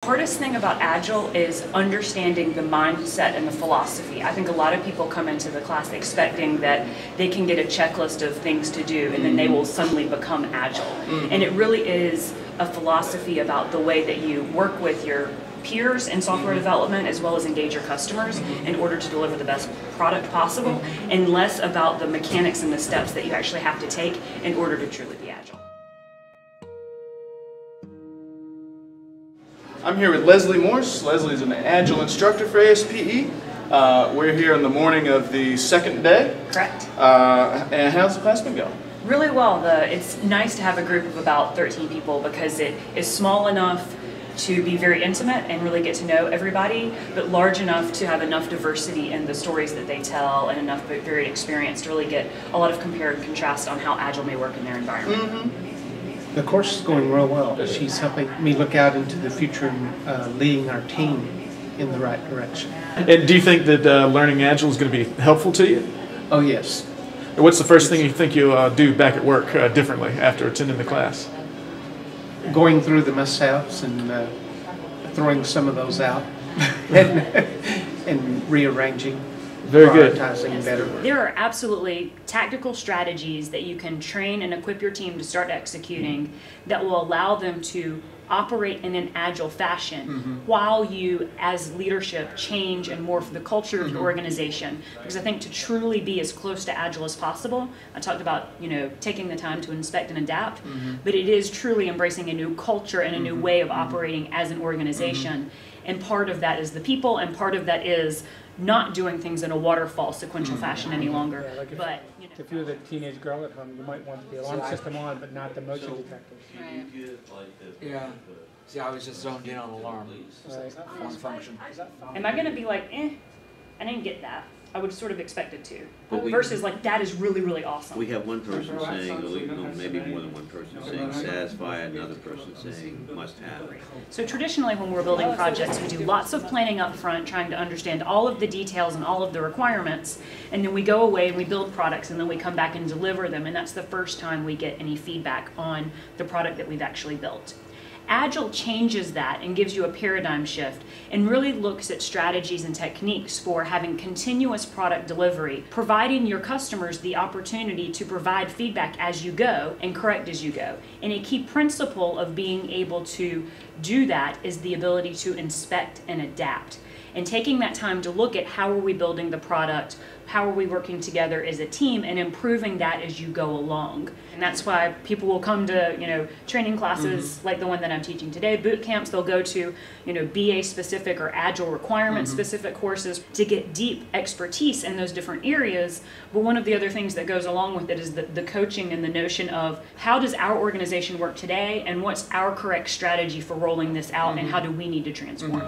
Hardest thing about Agile is understanding the mindset and the philosophy. I think a lot of people come into the class expecting that they can get a checklist of things to do and then they will suddenly become Agile. And it really is a philosophy about the way that you work with your peers in software development as well as engage your customers in order to deliver the best product possible, and less about the mechanics and the steps that you actually have to take in order to truly be Agile. I'm here with Leslie Morse. Leslie's an Agile instructor for ASPE. We're here on the morning of the second day. Correct. And how's the class been going? Really well. It's nice to have a group of about 13 people because it is small enough to be very intimate and really get to know everybody, but large enough to have enough diversity in the stories that they tell and enough varied experience to really get a lot of compare and contrast on how Agile may work in their environment. The course is going real well. She's helping me look out into the future and leading our team in the right direction. And do you think that learning Agile is going to be helpful to you? Oh, yes. What's the first thing you think you'll do back at work differently after attending the class? Going through the must-haves and throwing some of those out and rearranging. Very good. Prioritizing better. There are absolutely tactical strategies that you can train and equip your team to start executing that will allow them to operate in an Agile fashion while you, as leadership, change and morph the culture of your organization. Because I think to truly be as close to Agile as possible, I talked about, taking the time to inspect and adapt, but it is truly embracing a new culture and a new way of operating as an organization. And part of that is the people, and part of that is not doing things in a waterfall sequential fashion any longer. Yeah, like if you're the teenage girl at home, you might want the alarm system on, but not the motion detector. Right. Yeah. See, I was just zoned in on alarm. Right. On function. Am I going to be like, I didn't get that? I would sort of expect it to. But versus like, that is really, really awesome. We have one person saying, or maybe more than one person saying satisfy, another person saying must have. So traditionally when we're building projects, we do lots of planning up front, trying to understand all of the details and all of the requirements, and then we go away and we build products and then we come back and deliver them, and that's the first time we get any feedback on the product that we've actually built. Agile changes that and gives you a paradigm shift and really looks at strategies and techniques for having continuous product delivery, providing your customers the opportunity to provide feedback as you go and correct as you go. And a key principle of being able to do that is the ability to inspect and adapt. And taking that time to look at how are we building the product, how are we working together as a team, and improving that as you go along. And that's why people will come to training classes like the one that I'm teaching today, boot camps. They'll go to BA specific or Agile requirement specific courses to get deep expertise in those different areas. But one of the other things that goes along with it is the coaching and the notion of how does our organization work today, and what's our correct strategy for rolling this out, and how do we need to transform.